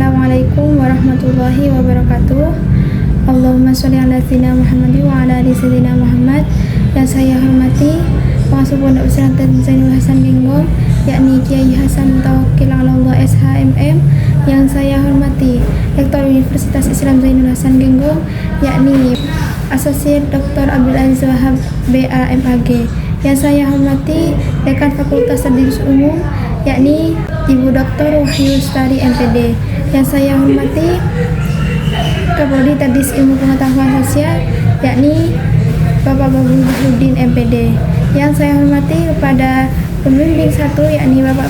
Assalamualaikum warahmatullahi wabarakatuh. Allahumma sholli ala sayyidina Muhammad wa ala ali sayyidina Muhammad. Yang saya hormati Pengasuh Pondok Pesantren Zainul Hasan Genggong, yakni Kiai Hasan Mutawakkil Allah SHMM. Yang saya hormati Rektor Universitas Islam Zainul Hasan Genggong, yakni Asosiat Dr. Abdul Aziz Wahab BAMAG. Yang saya hormati Dekan Fakultas Tadris Umum, yakni Ibu Dr. Wahyu Lestari MPD. Yang saya hormati Kapolri Tadris Ilmu Pengetahuan Sosial, yakni Bapak Bahrudin MPD. Yang saya hormati kepada pembimbing 1, yakni Bapak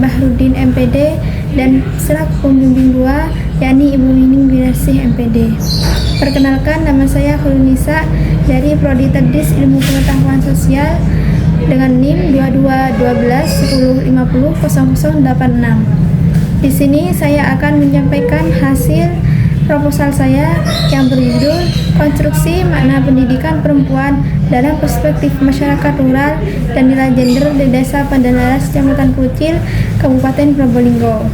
Bahrudin MPD, dan selaku pembimbing 2, yakni Ibu Nining Winarsih MPD. Perkenalkan, nama saya Khulun Nisa dari Prodi Tadris Ilmu Pengetahuan Sosial dengan NIM 221210500086. Di sini saya akan menyampaikan hasil proposal saya yang berjudul Konstruksi Makna Pendidikan Perempuan dalam Perspektif Masyarakat Rural dan Nilai Gender di Desa Pandanaras, Kecamatan Kucil, Kabupaten Probolinggo.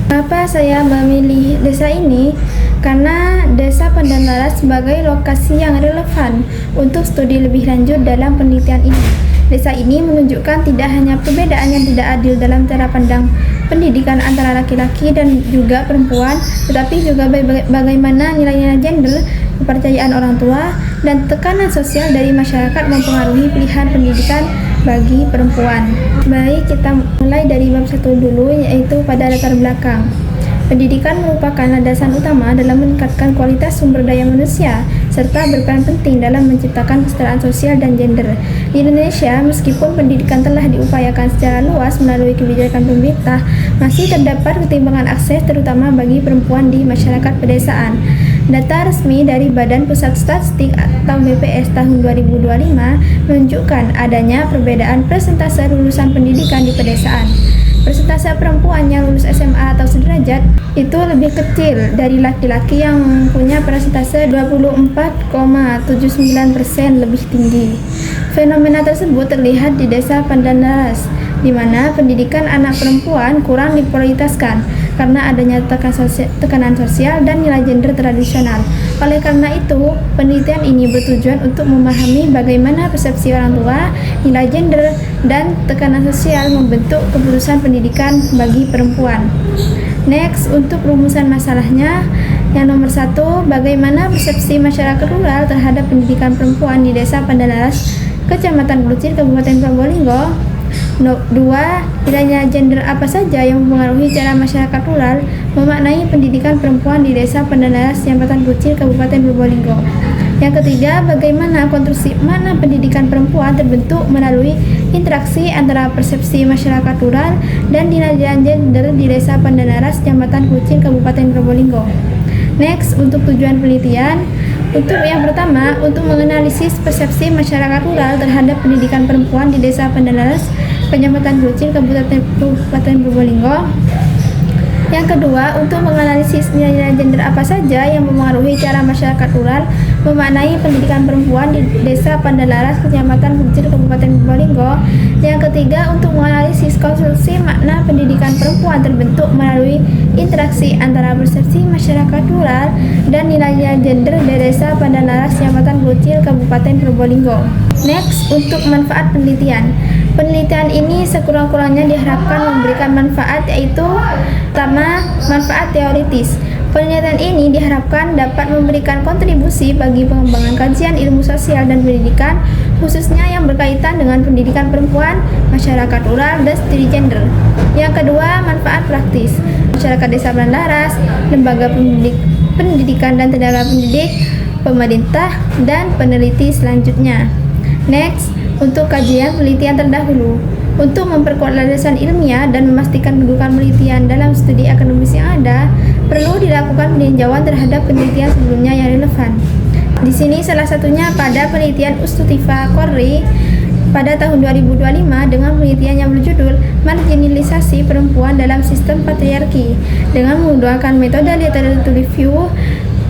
Kenapa saya memilih desa ini? Karena Desa Pandanaras sebagai lokasi yang relevan untuk studi lebih lanjut dalam penelitian ini. Desa ini menunjukkan tidak hanya perbedaan yang tidak adil dalam cara pandang pendidikan antara laki-laki dan juga perempuan, tetapi juga bagaimana nilai-nilai gender, kepercayaan orang tua, dan tekanan sosial dari masyarakat mempengaruhi pilihan pendidikan bagi perempuan. Baik, kita mulai dari bab 1 dulu, yaitu pada latar belakang. Pendidikan merupakan landasan utama dalam meningkatkan kualitas sumber daya manusia serta berperan penting dalam menciptakan kesetaraan sosial dan gender. Di Indonesia, meskipun pendidikan telah diupayakan secara luas melalui kebijakan pemerintah, masih terdapat ketimpangan akses terutama bagi perempuan di masyarakat pedesaan. Data resmi dari Badan Pusat Statistik atau BPS tahun 2025 menunjukkan adanya perbedaan persentase lulusan pendidikan di pedesaan. Persentase perempuan yang lulus SMA atau sederajat itu lebih kecil dari laki-laki yang punya persentase 24,79% lebih tinggi. Fenomena tersebut terlihat di Desa Pandanaras, di mana pendidikan anak perempuan kurang diprioritaskan karena adanya tekanan sosial dan nilai gender tradisional. Oleh karena itu, penelitian ini bertujuan untuk memahami bagaimana persepsi orang tua, nilai gender, dan tekanan sosial membentuk keputusan pendidikan bagi perempuan. Next, untuk rumusan masalahnya, yang nomor 1, bagaimana persepsi masyarakat rural terhadap pendidikan perempuan di Desa Pandanaras, Kecamatan Kucil, Kabupaten Probolinggo. 2. Nilai gender apa saja yang mempengaruhi cara masyarakat rural memaknai pendidikan perempuan di Desa Pandanaras, Kecamatan Kucil, Kabupaten Probolinggo. Yang ketiga, bagaimana konstruksi makna pendidikan perempuan terbentuk melalui interaksi antara persepsi masyarakat rural dan nilai gender di Desa Pandanaras, Kecamatan Kucil, Kabupaten Probolinggo. Next, untuk tujuan penelitian. Untuk yang pertama, untuk menganalisis persepsi masyarakat rural terhadap pendidikan perempuan di Desa Pandanaras, Kecamatan Kucil, Kabupaten Probolinggo. Yang kedua, untuk menganalisis nilai-nilai gender apa saja yang mempengaruhi cara masyarakat rural memaknai pendidikan perempuan di Desa Pandanaras, Kecamatan Kucil, Kabupaten Probolinggo. Yang ketiga, untuk menganalisis konstruksi makna pendidikan perempuan terbentuk melalui interaksi antara persepsi masyarakat rural dan nilai-nilai gender di Desa Pandanaras, Kecamatan Kucil, Kabupaten Probolinggo. Next, untuk manfaat penelitian. Penelitian ini sekurang-kurangnya diharapkan memberikan manfaat, yaitu pertama, manfaat teoritis. Penelitian ini diharapkan dapat memberikan kontribusi bagi pengembangan kajian ilmu sosial dan pendidikan, khususnya yang berkaitan dengan pendidikan perempuan, masyarakat rural, dan studi gender. Yang kedua, manfaat praktis. Masyarakat Desa Pandanaras, lembaga pendidikan dan tenaga pendidik, pemerintah, dan peneliti selanjutnya. Next, untuk kajian penelitian terdahulu. Untuk memperkuat landasan ilmiah dan memastikan kedudukan penelitian dalam studi akademis yang ada, perlu dilakukan peninjauan terhadap penelitian sebelumnya yang relevan. Di sini salah satunya pada penelitian Ustutiva Korri pada tahun 2025 dengan penelitian yang berjudul Marginalisasi Perempuan dalam Sistem Patriarki, dengan menggunakan metode literature review,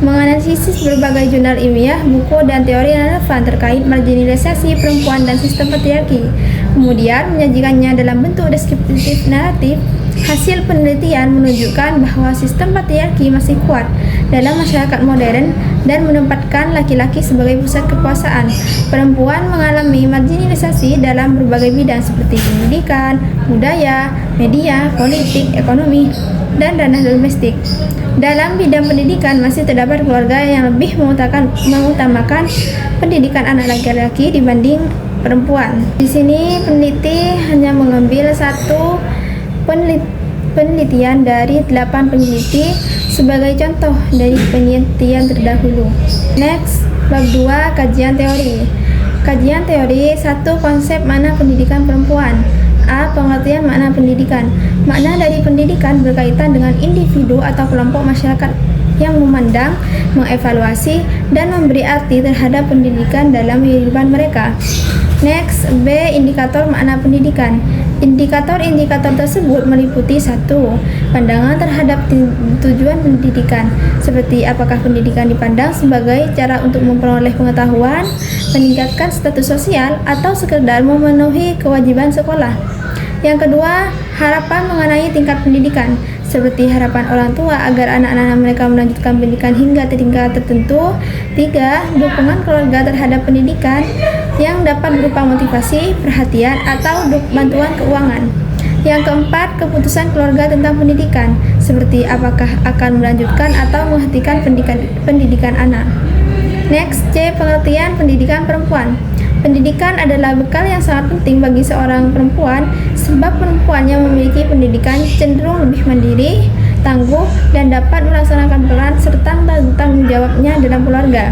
menganalisis berbagai jurnal ilmiah, buku, dan teori yang relevan terkait marginalisasi perempuan dan sistem patriarki. Kemudian menyajikannya dalam bentuk deskriptif naratif Hasil penelitian menunjukkan bahwa sistem patriarki masih kuat dalam masyarakat modern dan menempatkan laki-laki sebagai pusat kekuasaan. Perempuan mengalami marginalisasi dalam berbagai bidang seperti pendidikan, budaya, media, politik, ekonomi, dan ranah domestik. Dalam bidang pendidikan masih terdapat keluarga yang lebih mengutamakan pendidikan anak laki-laki dibanding perempuan. Di sini peneliti hanya mengambil satu penelitian dari 8 peneliti sebagai contoh dari penelitian terdahulu. Next, bab 2, kajian teori. Kajian teori 1. Konsep makna pendidikan perempuan. A. Pengertian makna pendidikan. Makna dari pendidikan berkaitan dengan individu atau kelompok masyarakat yang memandang, mengevaluasi, dan memberi arti terhadap pendidikan dalam kehidupan mereka. Next, B. Indikator makna pendidikan. Indikator-indikator tersebut meliputi 1. Pandangan terhadap tujuan pendidikan, seperti apakah pendidikan dipandang sebagai cara untuk memperoleh pengetahuan, meningkatkan status sosial, atau sekedar memenuhi kewajiban sekolah. Yang kedua, harapan mengenai tingkat pendidikan, seperti harapan orang tua agar anak-anak mereka melanjutkan pendidikan hingga tingkat tertentu. 3. Dukungan keluarga terhadap pendidikan yang dapat berupa motivasi, perhatian, atau bantuan keuangan. Yang keempat, keputusan keluarga tentang pendidikan, seperti apakah akan melanjutkan atau menghentikan pendidikan anak. Next, C. Pengertian pendidikan perempuan. Pendidikan adalah bekal yang sangat penting bagi seorang perempuan, sebab perempuan yang memiliki pendidikan cenderung lebih mandiri, tangguh, dan dapat melaksanakan peran serta tanggung jawabnya dalam keluarga,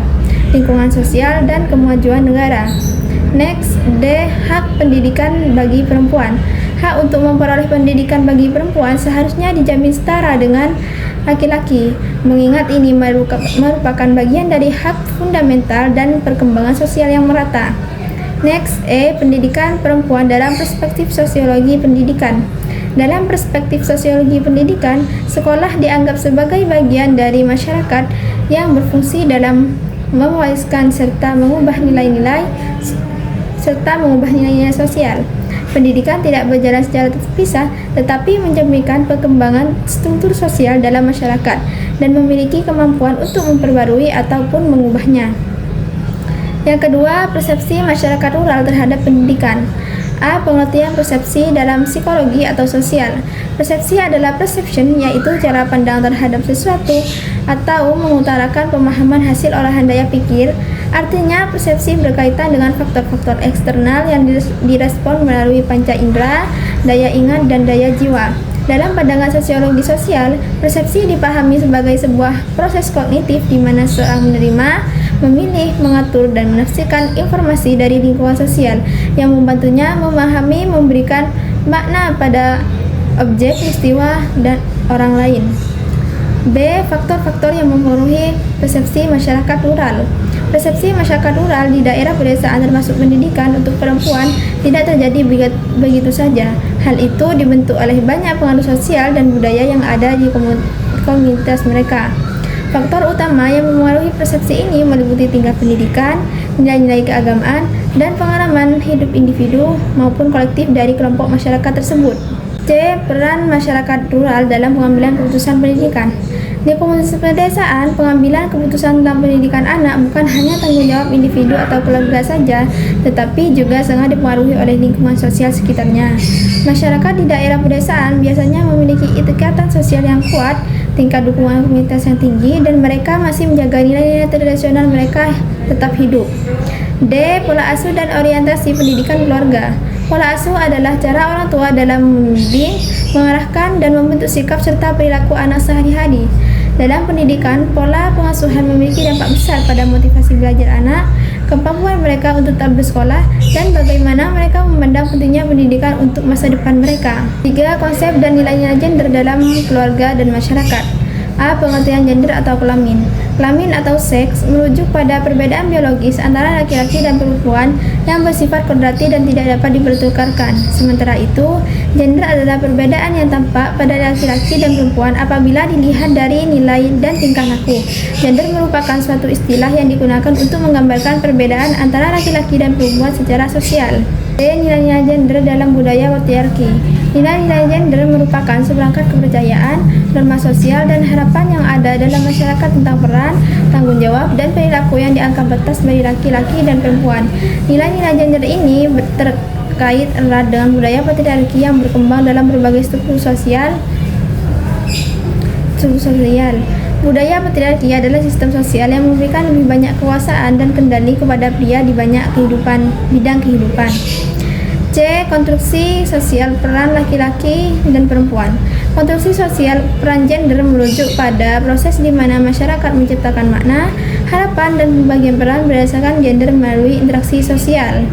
lingkungan sosial, dan kemajuan negara. Next, D. Hak pendidikan bagi perempuan. Hak untuk memperoleh pendidikan bagi perempuan seharusnya dijamin setara dengan laki-laki, mengingat ini merupakan bagian dari hak fundamental dan perkembangan sosial yang merata. Next, E. Pendidikan perempuan dalam perspektif sosiologi pendidikan. Dalam perspektif sosiologi pendidikan, sekolah dianggap sebagai bagian dari masyarakat yang berfungsi dalam mewariskan serta mengubah nilai-nilai sosial. Pendidikan tidak berjalan secara terpisah, tetapi mencerminkan perkembangan struktur sosial dalam masyarakat dan memiliki kemampuan untuk memperbarui ataupun mengubahnya. Yang kedua, persepsi masyarakat rural terhadap pendidikan. A. Pengertian persepsi dalam psikologi atau sosial. Persepsi adalah perception, yaitu cara pandang terhadap sesuatu atau mengutarakan pemahaman hasil olahan daya pikir. Artinya, persepsi berkaitan dengan faktor-faktor eksternal yang direspon melalui panca indera, daya ingat, dan daya jiwa. Dalam pandangan sosiologi sosial, persepsi dipahami sebagai sebuah proses kognitif di mana seorang menerima, memilih, mengatur, dan menafsirkan informasi dari lingkungan sosial yang membantunya memahami, memberikan makna pada objek, peristiwa, dan orang lain. B. Faktor-faktor yang memengaruhi persepsi masyarakat rural. Persepsi masyarakat rural di daerah pedesaan termasuk pendidikan untuk perempuan tidak terjadi begitu saja. Hal itu dibentuk oleh banyak pengaruh sosial dan budaya yang ada di komunitas mereka. Faktor utama yang memengaruhi persepsi ini meliputi tingkat pendidikan, nilai-nilai keagamaan, dan pengalaman hidup individu maupun kolektif dari kelompok masyarakat tersebut. C. Peran masyarakat rural dalam pengambilan keputusan pendidikan. Di komunitas pedesaan, pengambilan keputusan tentang pendidikan anak bukan hanya tanggung jawab individu atau keluarga saja, tetapi juga sangat dipengaruhi oleh lingkungan sosial sekitarnya. Masyarakat di daerah pedesaan biasanya memiliki ikatan sosial yang kuat, tingkat dukungan komunitas yang tinggi, dan mereka masih menjaga nilai-nilai tradisional mereka tetap hidup. D. Pola asuh dan orientasi pendidikan keluarga. Pola asuh adalah cara orang tua dalam membimbing, mengarahkan, dan membentuk sikap serta perilaku anak sehari-hari. Dalam pendidikan, pola pengasuhan memiliki dampak besar pada motivasi belajar anak, kemampuan mereka untuk tetap bersekolah, dan bagaimana mereka memandang pentingnya pendidikan untuk masa depan mereka. 3. Konsep dan nilai-nilai gender dalam keluarga dan masyarakat. A. Pengertian gender atau kelamin. Kelamin atau seks merujuk pada perbedaan biologis antara laki-laki dan perempuan yang bersifat kodrati dan tidak dapat dipertukarkan. Sementara itu, gender adalah perbedaan yang tampak pada laki-laki dan perempuan apabila dilihat dari nilai dan tingkah laku. Gender merupakan suatu istilah yang digunakan untuk menggambarkan perbedaan antara laki-laki dan perempuan secara sosial. D. Nilai-nilai gender dalam budaya patriarki. Nilai-nilai gender merupakan seperangkat kepercayaan, norma sosial, dan harapan yang ada dalam masyarakat tentang peran, tanggung jawab, dan perilaku yang dianggap batas bagi laki-laki dan perempuan. Nilai-nilai gender ini terkait erat dengan budaya patriarki yang berkembang dalam berbagai struktur sosial. Budaya patriarki adalah sistem sosial yang memberikan lebih banyak kekuasaan dan kendali kepada pria di banyak bidang kehidupan. C. Konstruksi sosial peran laki-laki dan perempuan. Konstruksi sosial peran gender merujuk pada proses di mana masyarakat menciptakan makna, harapan, dan pembagian peran berdasarkan gender melalui interaksi sosial.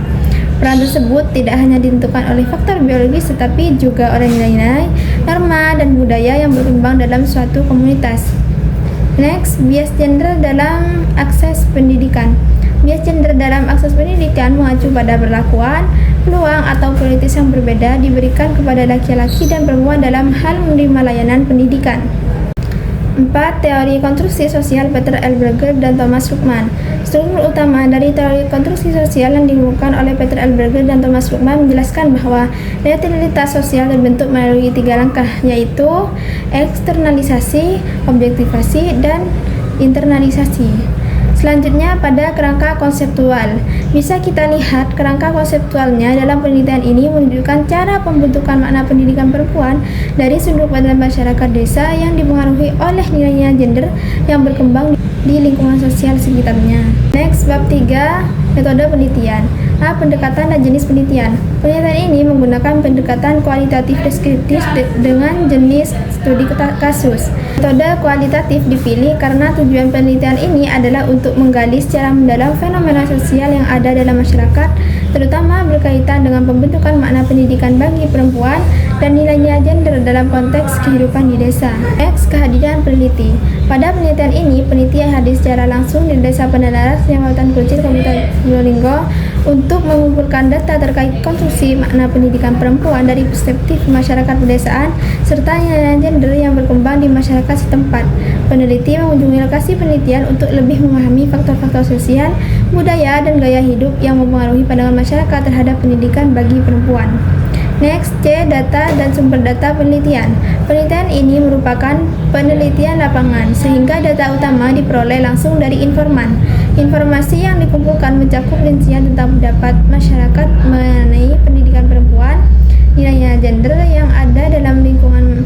Peran tersebut tidak hanya ditentukan oleh faktor biologis tetapi juga oleh nilai-nilai, norma, dan budaya yang berkembang dalam suatu komunitas. Next, bias gender dalam akses pendidikan. Bias gender dalam akses pendidikan mengacu pada perlakuan, peluang, atau prioritas yang berbeda diberikan kepada laki-laki dan perempuan dalam hal menerima layanan pendidikan. 4. Teori konstruksi sosial Peter L. Berger dan Thomas Ruckman. Struktur utama dari teori konstruksi sosial yang dikemukakan oleh Peter L. Berger dan Thomas Ruckman menjelaskan bahwa realitas sosial terbentuk melalui 3 langkah, yaitu eksternalisasi, objektivasi, dan internalisasi. Selanjutnya pada kerangka konseptual. Bisa kita lihat kerangka konseptualnya dalam penelitian ini menunjukkan cara pembentukan makna pendidikan perempuan dari sudut pandang masyarakat desa yang dipengaruhi oleh nilai-nilai gender yang berkembang di lingkungan sosial sekitarnya. Next, bab 3, metode penelitian. A. Pendekatan dan jenis penelitian. Penelitian ini menggunakan pendekatan kualitatif deskriptif dengan jenis studi kasus. Metode kualitatif dipilih karena tujuan penelitian ini adalah untuk menggali secara mendalam fenomena sosial yang ada dalam masyarakat, terutama berkaitan dengan pembentukan makna pendidikan bagi perempuan dan nilai-nilai gender dalam konteks kehidupan di desa. X. Kehadiran peneliti. Pada penelitian ini, peneliti hadir secara langsung di Desa Pandanaras, Kecamatan Kucil, Kabupaten Probolinggo, untuk mengumpulkan data terkait konstruksi makna pendidikan perempuan dari perspektif masyarakat pedesaan serta nilai gender yang berkembang di masyarakat setempat. Peneliti mengunjungi lokasi penelitian untuk lebih memahami faktor-faktor sosial, budaya, dan gaya hidup yang mempengaruhi pandangan masyarakat terhadap pendidikan bagi perempuan. Next, C. Data dan sumber data penelitian. Penelitian ini merupakan penelitian lapangan, sehingga data utama diperoleh langsung dari informan. Informasi yang dikumpulkan mencakup rincian tentang pendapat masyarakat mengenai pendidikan perempuan, nilai-nilai gender yang ada dalam lingkungan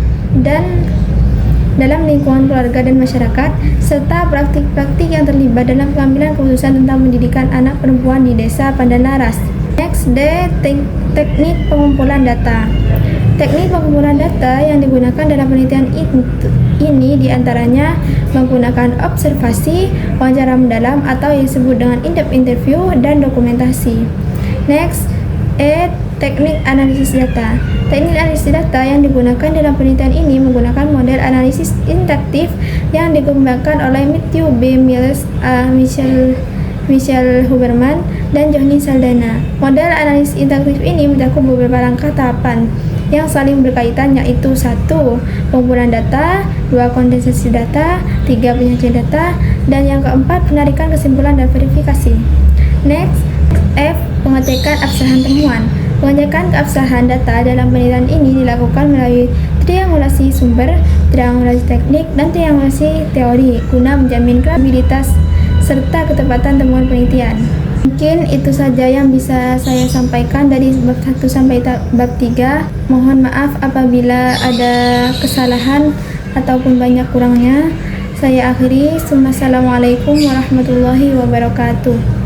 keluarga dan masyarakat, serta praktik-praktik yang terlibat dalam pengambilan keputusan tentang pendidikan anak perempuan di Desa Pandanaras. Next, D. Teknik pengumpulan data. Teknik pengumpulan data yang digunakan dalam penelitian ini diantaranya menggunakan observasi, wawancara mendalam atau yang disebut dengan in-depth interview, dan dokumentasi. Next, E. Teknik analisis data. Teknik analisis data yang digunakan dalam penelitian ini menggunakan model analisis interaktif yang dikembangkan oleh Matthew B. Mills, Michelle Huberman, dan Johnny Saldana. Model analisis interaktif ini mencakup beberapa langkah tahapan yang saling berkaitan, yaitu 1. Pengumpulan data, 2. Kondensasi data, 3. Penyajian data, dan yang keempat penarikan kesimpulan dan verifikasi. Next, F. Pengecekan absahan temuan. Pengecekan keabsahan data dalam penelitian ini dilakukan melalui triangulasi sumber, triangulasi teknik, dan triangulasi teori guna menjamin kredibilitas serta ketepatan temuan penelitian. Mungkin itu saja yang bisa saya sampaikan dari bab 1 sampai bab 3. Mohon maaf apabila ada kesalahan ataupun banyak kurangnya. Saya akhiri. Wassalamualaikum warahmatullahi wabarakatuh.